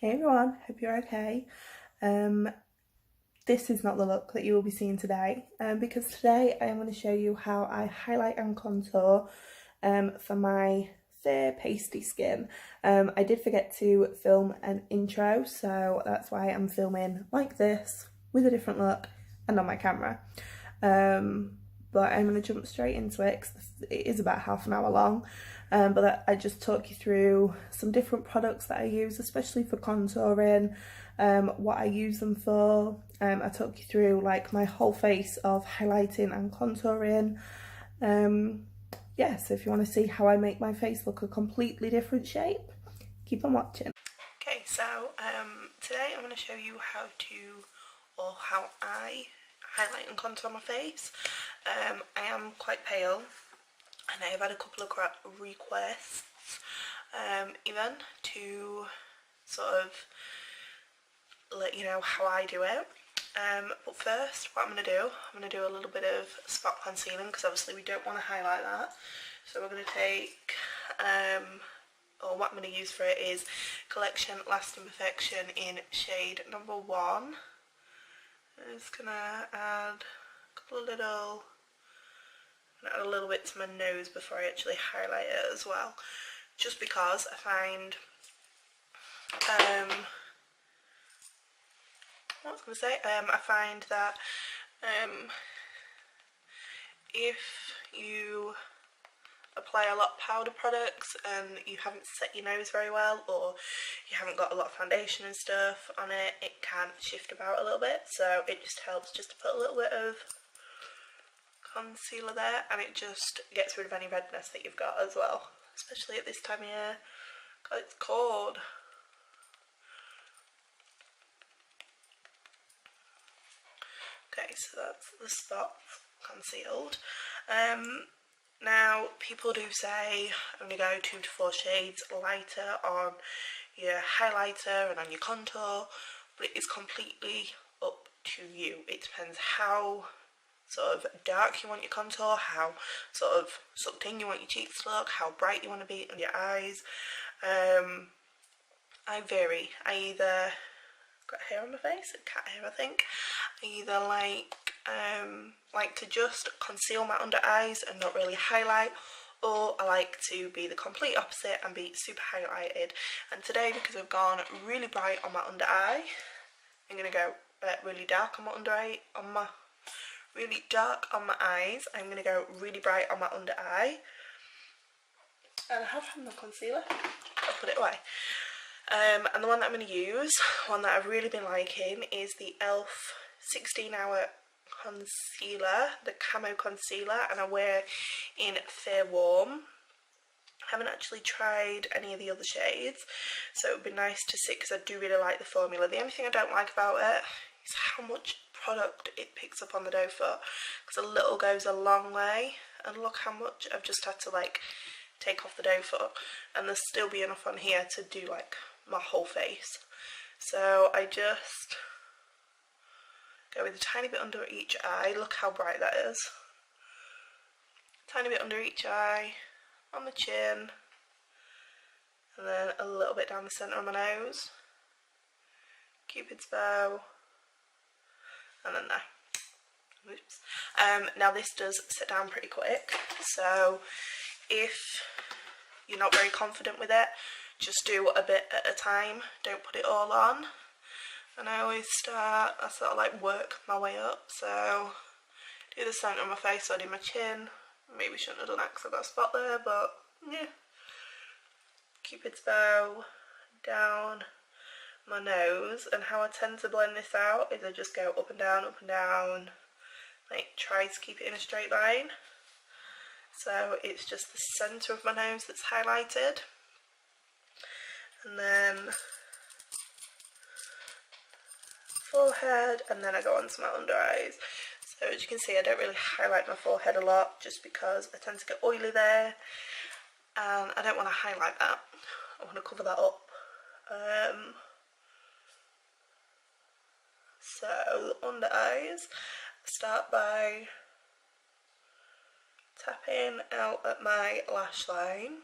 Hey everyone, hope you're okay. Um, this is not the look that you will be seeing today, because today I am going to show you how I highlight and contour for my fair pasty skin. I did forget to film an intro, so that's why I'm filming like this with a different look and on my camera. Um, but I'm going to jump straight into it because it is about half an hour long. But I just talk you through some different products that I use, especially for contouring, what I use them for. I talk you through like my whole face of highlighting and contouring. Yeah, so if you want to see how I make my face look a completely different shape, keep on watching. Okay, so today I'm going to show you how I highlight and contour my face. I am quite pale, and I have had a couple of requests even to sort of let you know how I do it. But first, what I'm going to do a little bit of spot concealing, because obviously we don't want to highlight that. So we're going to take, or what I'm going to use for it is Collection Lasting Perfection in shade number 1. I'm just going to add a little bit to my nose before I actually highlight it as well, just because I find I find that if you apply a lot of powder products and you haven't set your nose very well, or you haven't got a lot of foundation and stuff on it, it can shift about a little bit. So it just helps just to put a little bit of concealer there, and it just gets rid of any redness that you've got as well, especially at this time of year because it's cold. Okay, so that's the spot concealed. Now people do say only go 2 to 4 shades lighter on your highlighter and on your contour, but it is completely up to you. It depends how sort of dark you want your contour, how sort of sucked in you want your cheeks to look, how bright you want to be on your eyes. I vary. I either got hair on my face, cat hair I think. I either like to just conceal my under eyes and not really highlight, or I like to be the complete opposite and be super highlighted. And today, because I've gone really bright on my under eye, I'm gonna go really dark on my under eye, really dark on my eyes. I'm gonna go really bright on my under eye. And I have had my concealer. I'll put it away. And the one that I'm going to use, one that I've really been liking, is the e.l.f. 16-hour concealer, the camo concealer, and I wear in Fair Warm. I haven't actually tried any of the other shades, so it would be nice to see, because I do really like the formula. The only thing I don't like about it is how much product it picks up on the doe foot, because a little goes a long way, and look how much I've just had to like take off the doe foot, and there'll still be enough on here to do like my whole face. So I just go with a tiny bit under each eye. Look how bright that is. Tiny bit under each eye, on the chin, and then a little bit down the centre of my nose. Cupid's bow, and then there. Oops. Now this does sit down pretty quick, so if you're not very confident with it, just do a bit at a time, don't put it all on. And I sort of like work my way up, so do the centre of my face, so I do my chin. Maybe shouldn't have done that because I've got a spot there, but yeah. Cupid's bow, down my nose, and how I tend to blend this out is I just go up and down, like try to keep it in a straight line. So it's just the centre of my nose that's highlighted. And then forehead, and then I go on to my under eyes. So as you can see, I don't really highlight my forehead a lot, just because I tend to get oily there, and I don't want to highlight that. I want to cover that up. So under eyes, I start by tapping out at my lash line,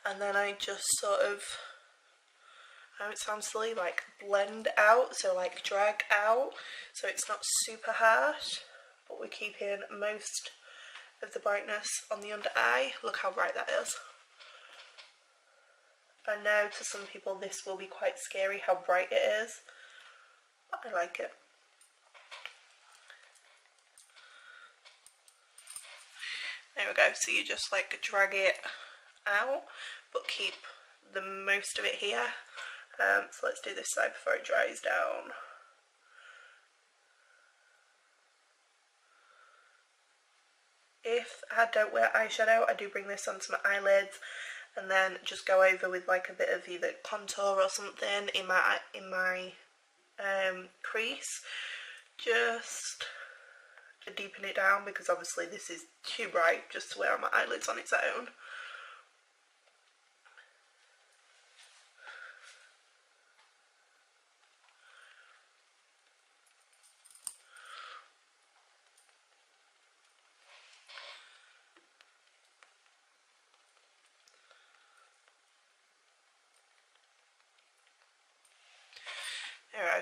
and then I just sort of I know it sounds silly, like blend out, so like drag out, so it's not super harsh, but we're keeping most of the brightness on the under eye. Look how bright that is. I know to some people this will be quite scary how bright it is, but I like it. There we go, so you just like drag it out, but keep the most of it here. So let's do this side before it dries down. If I don't wear eyeshadow, I do bring this onto my eyelids and then just go over with like a bit of either contour or something in my crease, just to deepen it down, because obviously this is too bright just to wear on my eyelids on its own.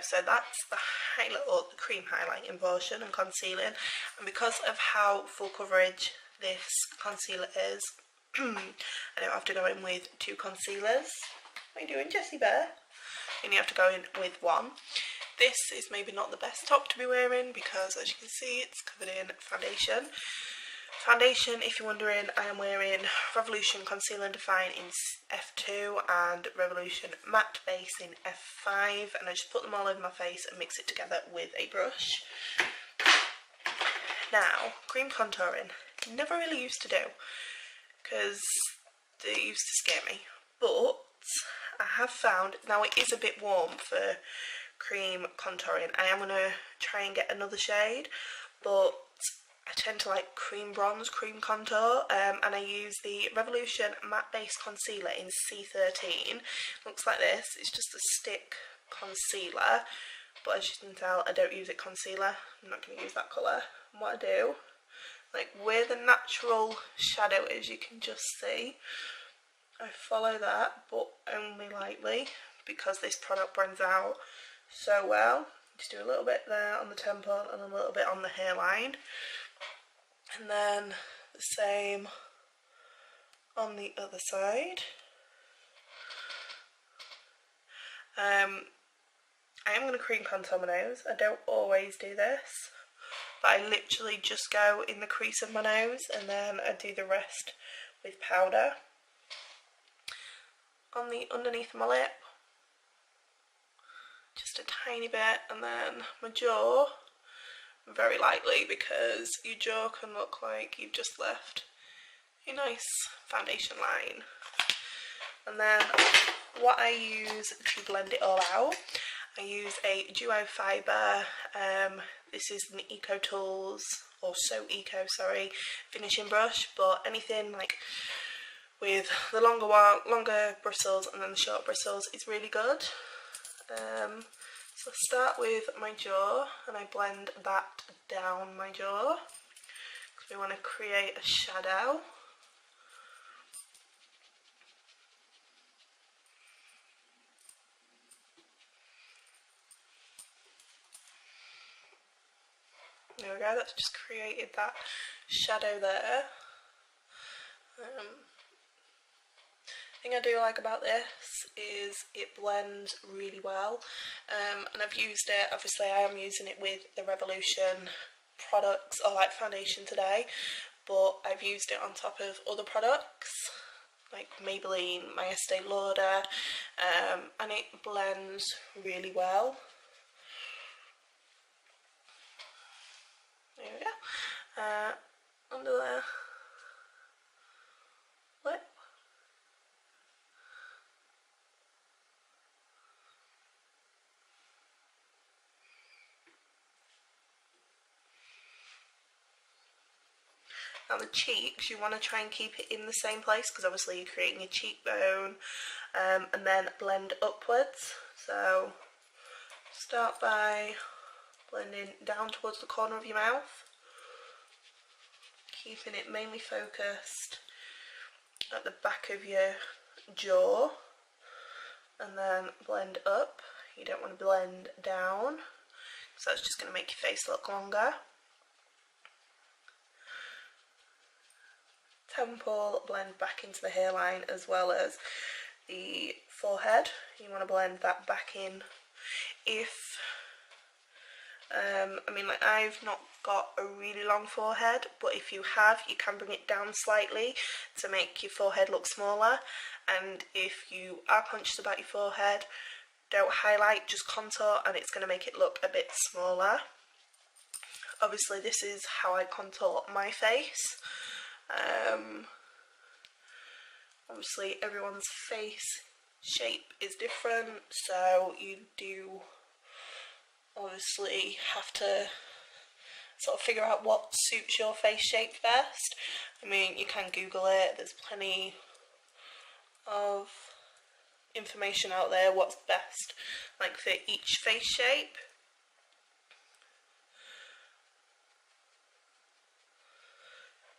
So that's the highlight, or the cream highlighting portion and concealing, and because of how full coverage this concealer is, I don't have to go in with 2 concealers. What are you doing, Jessie Bear? And you have to go in with 1. This is maybe not the best top to be wearing because, as you can see, it's covered in foundation. Foundation, if you're wondering, I am wearing Revolution Conceal and Define in F2 and Revolution Matte Base in F5, and I just put them all over my face and mix it together with a brush. Now, cream contouring, never really used to do because they used to scare me, but I have found, now it is a bit warm for cream contouring. I am going to try and get another shade, but I tend to like cream bronze, cream contour, and I use the Revolution Matte Base Concealer in C13. Looks like this. It's just a stick concealer, but as you can tell, I don't use it concealer. I'm not going to use that colour. And what I do, like where the natural shadow is, you can just see, I follow that, but only lightly, because this product blends out so well. Just do a little bit there on the temple and a little bit on the hairline. And then the same on the other side. I am going to cream contour my nose. I don't always do this, but I literally just go in the crease of my nose and then I do the rest with powder. On the underneath of my lip, just a tiny bit, and then my jaw, very lightly, because your jaw can look like you've just left a nice foundation line. And then what I use to blend it all out, I use a Duo Fibre, this is an Eco Tools, or So Eco, sorry, finishing brush, but anything like with the longer bristles and then the short bristles is really good. So I start with my jaw and I blend that down my jaw because we want to create a shadow. There we go, that's just created that shadow there. Thing I do like about this is it blends really well, and I've used it, obviously I am using it with the Revolution products, or like foundation today, but I've used it on top of other products like Maybelline, my Estee Lauder, and it blends really well. There we go. Under there. Lip. Now the cheeks, you want to try and keep it in the same place because obviously you're creating your cheekbone, and then blend upwards. So start by blending down towards the corner of your mouth, keeping it mainly focused at the back of your jaw, and then blend up. You don't want to blend down, so that's just going to make your face look longer. Temple, blend back into the hairline as well as the forehead. You want to blend that back in. If I mean, like, I've not got a really long forehead, but if you have, you can bring it down slightly to make your forehead look smaller. And if you are conscious about your forehead, don't highlight, just contour, and it's going to make it look a bit smaller. Obviously this is how I contour my face. Obviously everyone's face shape is different, so you do obviously have to sort of figure out what suits your face shape best. I mean, you can Google it, there's plenty of information out there what's best like for each face shape.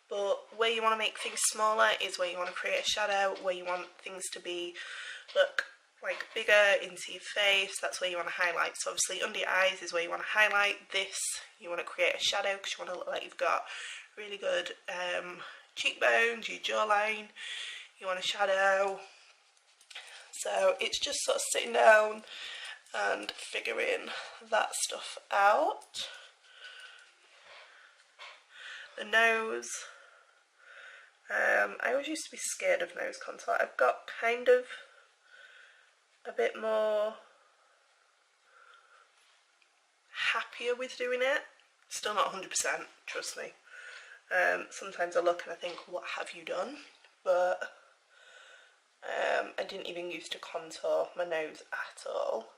But where you want to make things smaller is where you want to create a shadow, where you want things to be look like bigger into your face. That's where you want to highlight. So obviously under your eyes is where you want to highlight. This you want to create a shadow because you want to look like you've got really good cheekbones, your jawline. You want a shadow. So it's just sort of sitting down and figuring that stuff out. The nose. I always used to be scared of nose contour. I've got kind of a bit more happier with doing it. Still not 100%, trust me. Sometimes I look and I think, what have you done? But I didn't even used to contour my nose at all.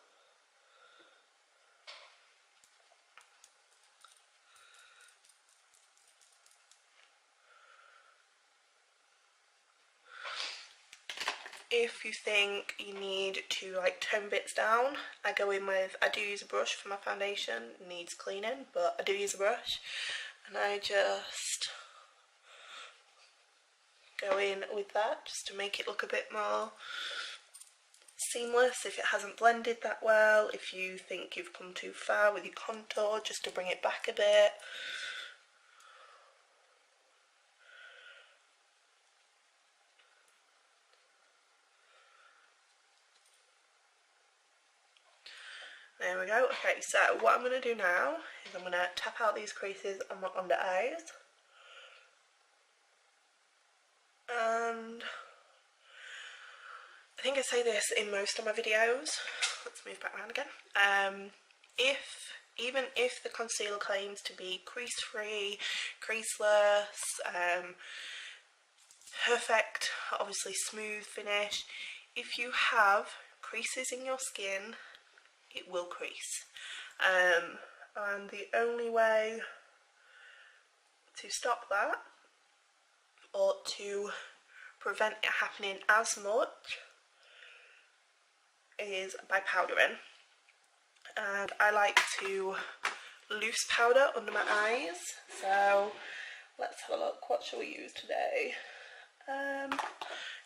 If you think you need to like tone bits down, I go in with, I do use a brush for my foundation, it needs cleaning, but I do use a brush, and I just go in with that just to make it look a bit more seamless if it hasn't blended that well. If you think you've come too far with your contour, just to bring it back a bit. There we go. Okay, so what I'm going to do now is I'm going to tap out these creases on my under eyes. And I think I say this in most of my videos. Let's move back around again. Even if the concealer claims to be crease free, creaseless, perfect, obviously smooth finish, if you have creases in your skin, it will crease. And the only way to stop that, or to prevent it happening as much, is by powdering. And I like to loose powder under my eyes, so let's have a look. What shall we use today?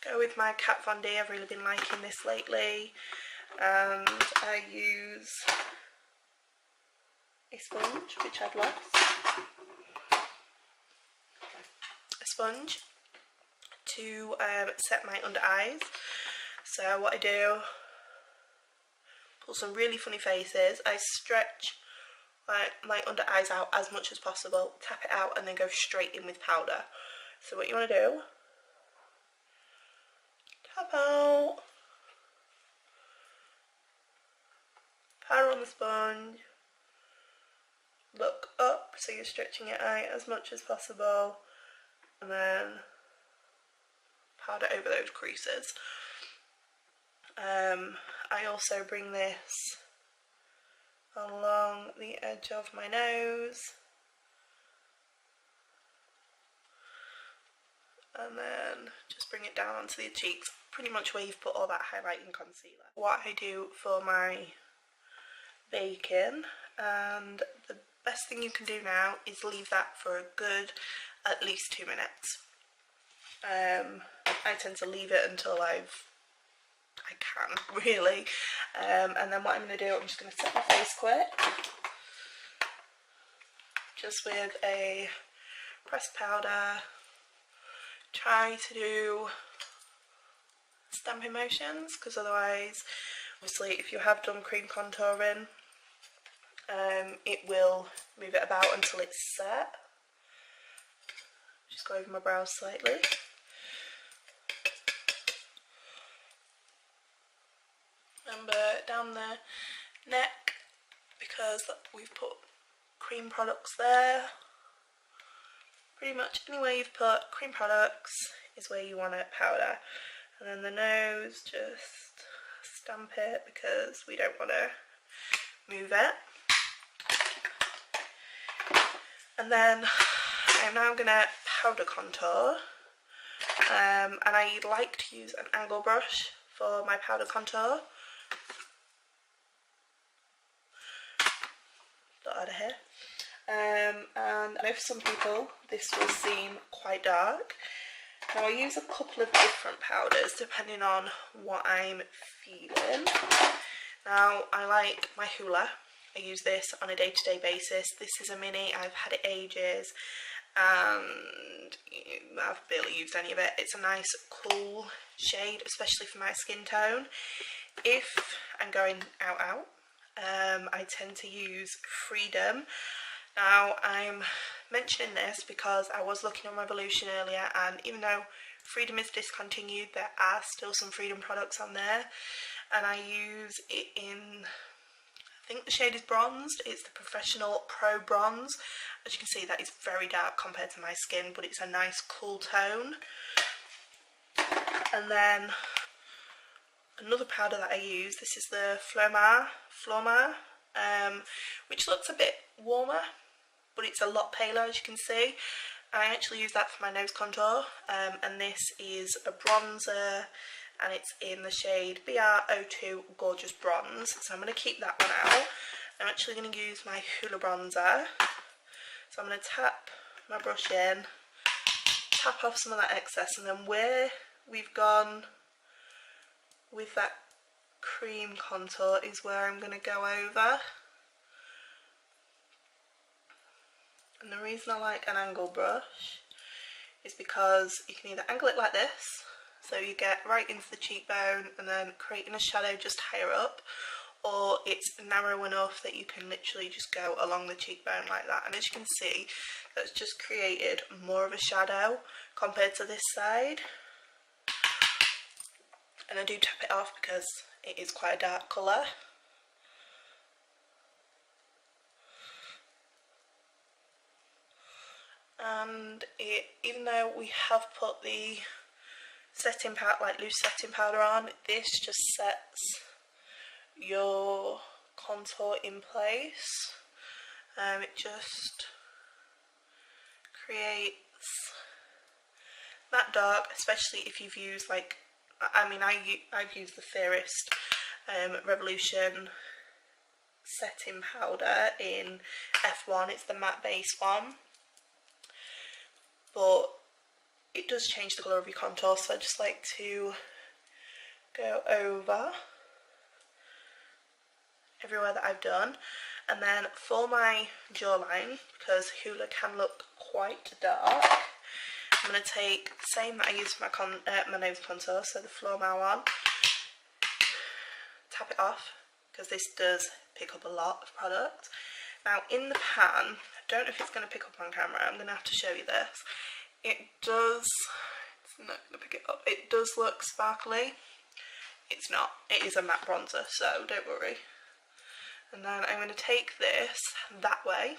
Go with my Kat Von D. I've really been liking this lately, and I use a sponge, which I've lost. A sponge to set my under eyes. So what I do, pull some really funny faces. I stretch my under eyes out as much as possible, tap it out, and then go straight in with powder. So what you want to do, tap out, powder on the sponge, look up so you're stretching your eye as much as possible, and then powder over those creases. I also bring this along the edge of my nose, and then just bring it down onto the cheeks, pretty much where you've put all that highlighting concealer. What I do for my baking, and the best thing you can do now is leave that for a good at least 2 minutes. I tend to leave it until I've I can, really. And then what I'm going to do, I'm just going to set my face quick, just with a pressed powder. Try to do stamping motions, because otherwise, obviously, if you have done cream contouring, it will move it about until it's set. Just go over my brows slightly. Remember, down the neck, because we've put cream products there. Pretty much anywhere you've put cream products is where you want it powder. And then the nose, just stamp it because we don't want to move it. And then I'm now going to powder contour. And I like to use an angle brush for my powder contour. Not out of here. And I know for some people this will seem quite dark. Now I use a couple of different powders depending on what I'm feeling. Now I like my Hoola. I use this on a day-to-day basis. This is a mini, I've had it ages and I've barely used any of it. It's a nice cool shade, especially for my skin tone. If I'm going out, I tend to use Freedom. Now I'm mentioning this because I was looking on Revolution earlier, and even though Freedom is discontinued, there are still some Freedom products on there, and I use it in, I think the shade is bronzed. It's the Professional Pro Bronze. As you can see, that is very dark compared to my skin, but it's a nice cool tone. And then another powder that I use, this is the Flormar, which looks a bit warmer, but it's a lot paler, as you can see. I actually use that for my nose contour, and this is a bronzer, and it's in the shade BR02 Gorgeous Bronze. So I'm going to keep that one out. I'm actually going to use my Hoola bronzer. So I'm going to tap my brush in, tap off some of that excess, and then where we've gone with that cream contour is where I'm going to go over. And the reason I like an angle brush is because you can either angle it like this, so you get right into the cheekbone and then creating a shadow just higher up, or it's narrow enough that you can literally just go along the cheekbone like that. And as you can see, that's just created more of a shadow compared to this side. And I do tap it off because it is quite a dark colour. And even though we have put the setting powder, like loose setting powder on, this just sets your contour in place. It just creates that dark, especially if you've used, like, I mean, I've used the Fairest Revolution setting powder in F1. It's the matte base one, but it does change the colour of your contour, so I just like to go over everywhere that I've done. And then for my jawline, because Hoola can look quite dark, I'm going to take the same that I use for my nose contour, so the Flormar one, tap it off, because this does pick up a lot of product. Now in the pan, I don't know if it's going to pick up on camera, I'm going to have to show you this. It does, it's not going to pick it up, it does look sparkly. It's not, it is a matte bronzer, so don't worry. And then I'm going to take this that way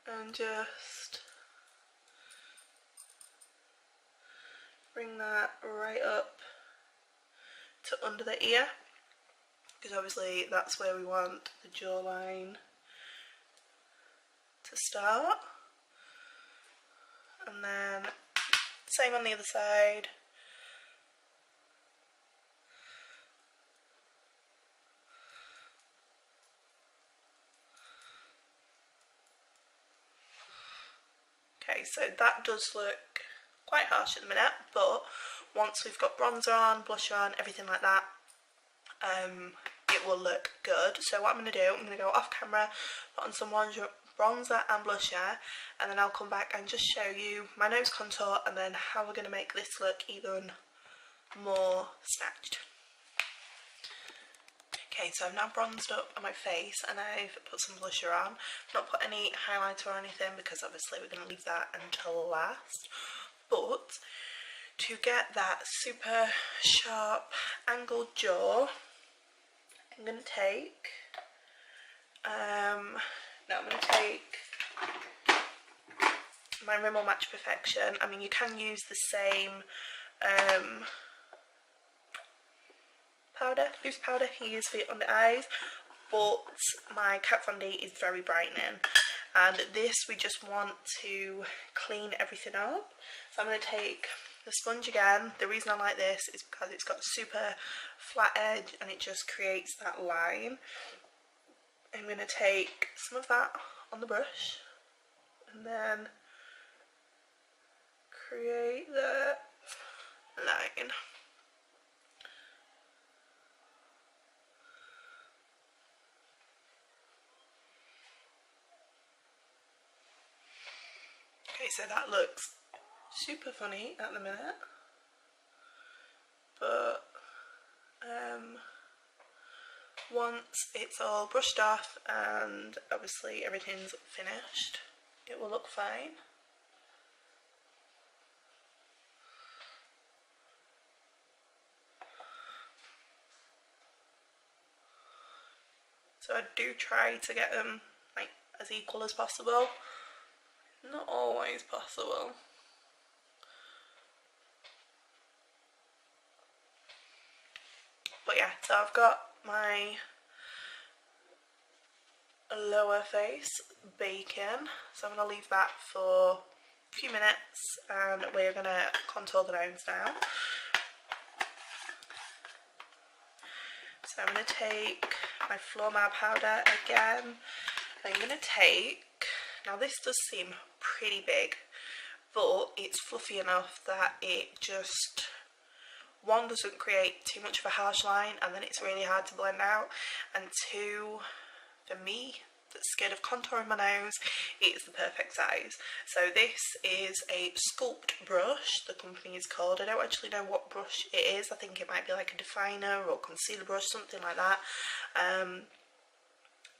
and just bring that right up to under the ear, because obviously that's where we want the jawline to start. And then same on the other side. Okay, so that does look quite harsh at the minute, but once we've got bronzer on, blusher on, everything like that, it will look good. So what I'm going to do, I'm going to go off camera, put on some bronzer and blusher, and then I'll come back and just show you my nose contour and then how we're going to make this look even more snatched. Okay, so I've now bronzed up on my face and I've put some blusher on. I've not put any highlighter or anything because obviously we're going to leave that until last. But to get that super sharp angled jaw, I'm going to take, my Rimmel Match Perfection. I mean, you can use the same powder, loose powder you use for your under eyes, but my Kat Von D is very brightening, and this we just want to clean everything up. So I'm going to take the sponge again. The reason I like this is because it's got a super flat edge and it just creates that line. I'm going to take some of that on the brush and then create the line. Okay, so that looks super funny at the minute, but once it's all brushed off and obviously everything's finished, it will look fine. So I do try to get them like as equal as possible. Not always possible. But yeah, so I've got my lower face baking, so I'm going to leave that for a few minutes and we're going to contour the nose now. So I'm going to take my Flormar powder again. I'm going to take, now this does seem pretty big, but it's fluffy enough that it just, one, doesn't create too much of a harsh line, and then it's really hard to blend out, and two, for me that's scared of contouring my nose, it's the perfect size. So this is a Sculpt brush, the company is called. I don't actually know what brush it is. I think it might be like a definer or concealer brush, something like that.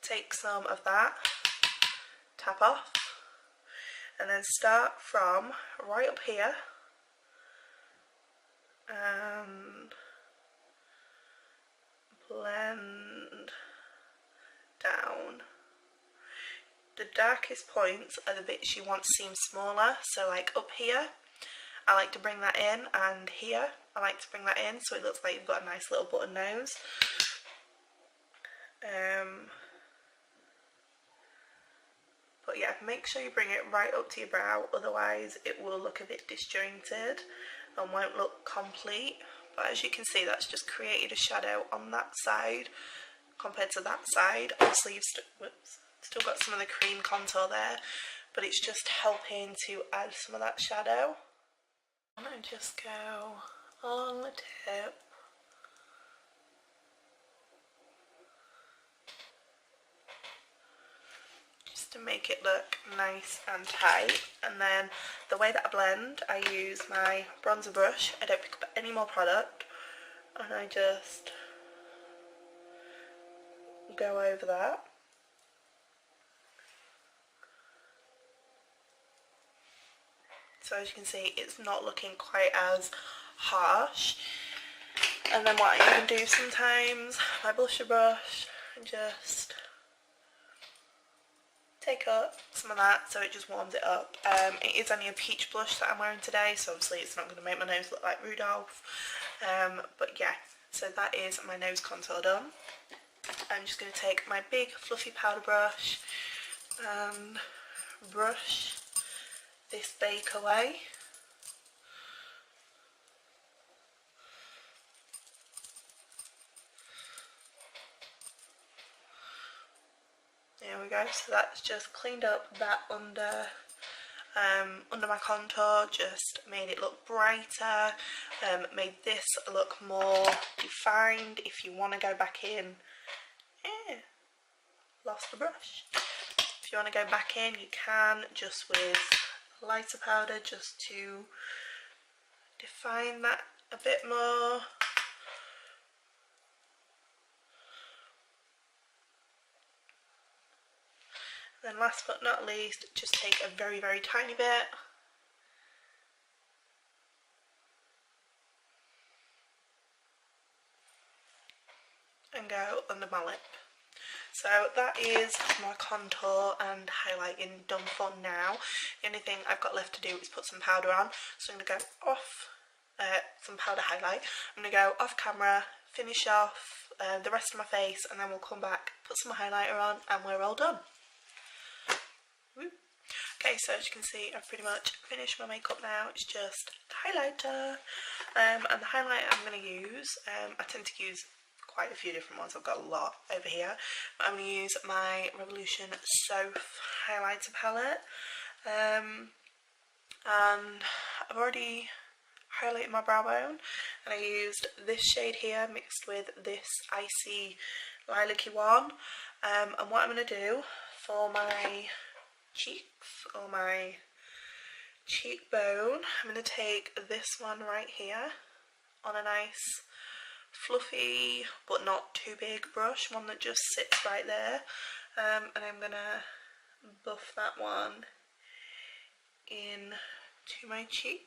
Take some of that, tap off, and then start from right up here and blend down. The darkest points are the bits you want to seem smaller, so like up here I like to bring that in, and here I like to bring that in so it looks like you've got a nice little button nose. But yeah, make sure you bring it right up to your brow, otherwise it will look a bit disjointed and won't look complete. But as you can see, that's just created a shadow on that side compared to that side. Obviously you've still got some of the cream contour there, but it's just helping to add some of that shadow. I'm going to just go along the tip. To make it look nice and tight. And then the way that I blend, I use my bronzer brush. I don't pick up any more product and I just go over that. So as you can see, it's not looking quite as harsh. And then what I even do sometimes, my blusher brush, and just take up some of that so it just warms it up. It is only a peach blush that I'm wearing today, so obviously it's not going to make my nose look like Rudolph. But yeah, so that is my nose contour done. I'm just going to take my big fluffy powder brush and brush this bake away. There we go, so that's just cleaned up that under under my contour, just made it look brighter, made this look more defined. If you want to go back in, lost the brush. If you want to go back in, you can, just with lighter powder, just to define that a bit more. And then last but not least, just take a very, very tiny bit and go under my lip. So that is my contour and highlighting done for now. The only thing I've got left to do is put some powder on. So I'm going to go off, some powder highlight. I'm going to go off camera, finish off the rest of my face, and then we'll come back, put some highlighter on, and we're all done. Woo. Okay, so as you can see, I've pretty much finished my makeup now. It's just highlighter. And the highlighter I'm going to use, I tend to use quite a few different ones. I've got a lot over here. But I'm going to use my Revolution Soph highlighter palette. And I've already highlighted my brow bone, and I used this shade here mixed with this icy lilac-y one. And what I'm going to do for my cheeks or my cheekbone, I'm going to take this one right here on a nice fluffy but not too big brush, one that just sits right there, and I'm going to buff that one in to my cheek.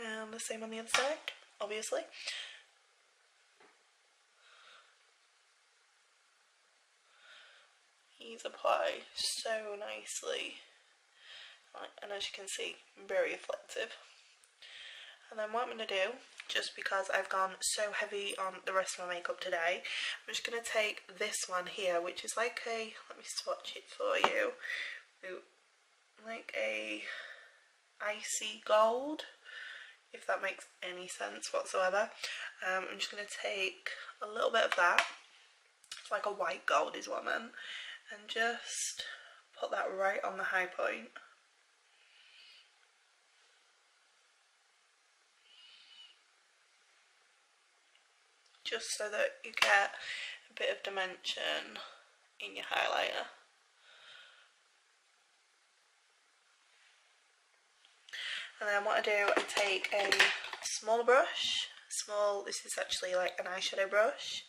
And the same on the other side, obviously. These apply so nicely, and as you can see, very reflective. And then what I'm going to do, just because I've gone so heavy on the rest of my makeup today, I'm just going to take this one here, which is like a, let me swatch it for you, like a icy gold, if that makes any sense whatsoever. I'm just going to take a little bit of that, it's like a white gold is what I meant, and just put that right on the high point. Just so that you get a bit of dimension in your highlighter. And then what I do, I take a smaller brush, this is actually like an eyeshadow brush,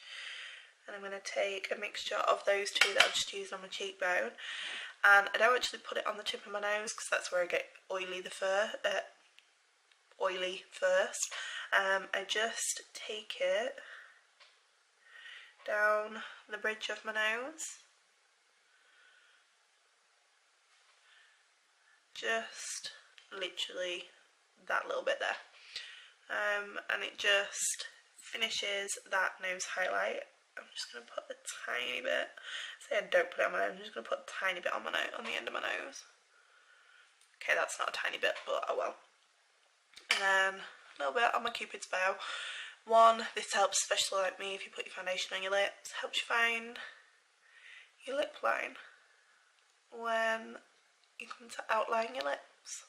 and I'm going to take a mixture of those two that I've just used on my cheekbone, and I don't actually put it on the tip of my nose because that's where I get oily first. I just take it down the bridge of my nose, just literally that little bit there, and it just finishes that nose highlight. I'm just going to put a tiny bit, say I don't put it on my nose, I'm just going to put a tiny bit on my nose, on the end of my nose. Okay, that's not a tiny bit, but oh well. And then a little bit on my Cupid's bow. This helps, especially like me, if you put your foundation on your lips, helps you find your lip line when you come to outline your lips.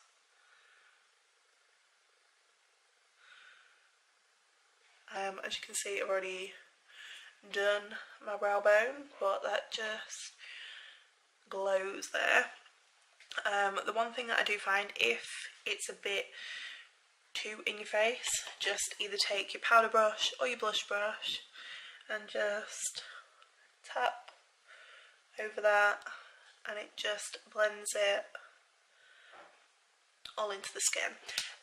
As you can see, I've already done my brow bone, but that just glows there. The one thing that I do find, if it's a bit too in your face, just either take your powder brush or your blush brush and just tap over that, and it just blends it all into the skin.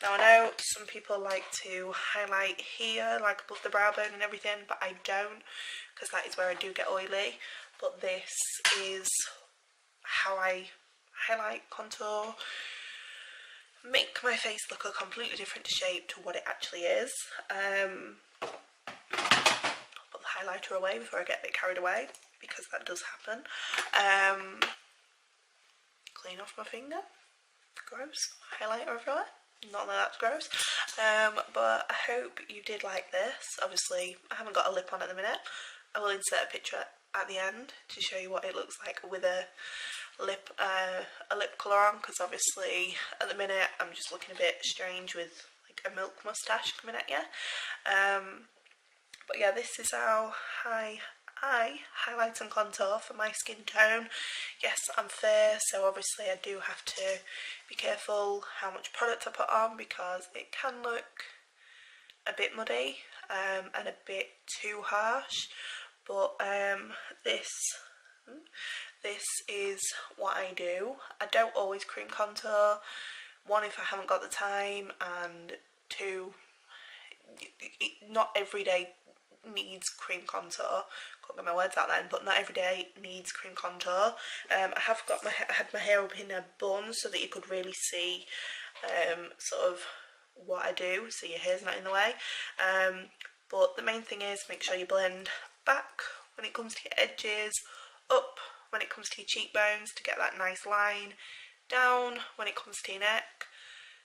Now I know some people like to highlight here, like above the brow bone and everything, but I don't, because that is where I do get oily. But this is how I highlight, contour, make my face look a completely different shape to what it actually is. Put the highlighter away before I get a bit carried away, because that does happen. Clean off my finger. Gross. Highlighter everywhere. Not that that's gross. But I hope you did like this. Obviously I haven't got a lip on at the minute. I will insert a picture at the end to show you what it looks like with a lip colour on, because obviously at the minute I'm just looking a bit strange with like a milk moustache coming at you. But yeah, this is how I highlight and contour for my skin tone. Yes, I'm fair, so obviously I do have to be careful how much product I put on, because it can look a bit muddy and a bit too harsh. But this is what I do. I don't always cream contour. One, if I haven't got the time, and two, not every day needs cream contour. Can't get my words out then, but not every day needs cream contour. I had my hair up in a bun so that you could really see sort of what I do, so your hair's not in the way. But the main thing is make sure you blend back when it comes to your edges, up when it comes to your cheekbones to get that nice line, down when it comes to your neck,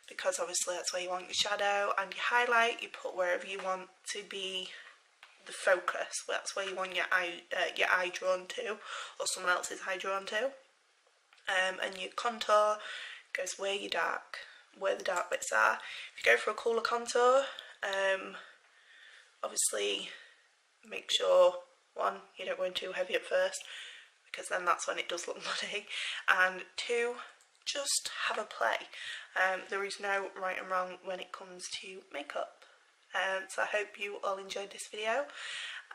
because obviously that's where you want your shadow, and your highlight you put wherever you want to be the focus. That's where you want your eye drawn to, or someone else's eye drawn to. And your contour goes where the dark bits are. If you go for a cooler contour, obviously make sure, one, you don't go in too heavy at first, because then that's when it does look muddy, and two, just have a play. There is no right and wrong when it comes to makeup. So I hope you all enjoyed this video,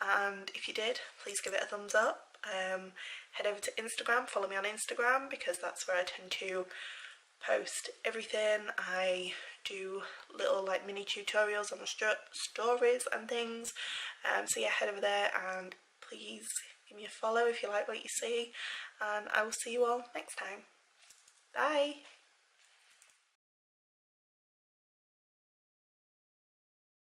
and if you did, please give it a thumbs up. Head over to Instagram, follow me on Instagram, because that's where I tend to post everything. I do little like mini tutorials on the stories and things, so yeah, head over there and please give me a follow if you like what you see, and I will see you all next time. Bye!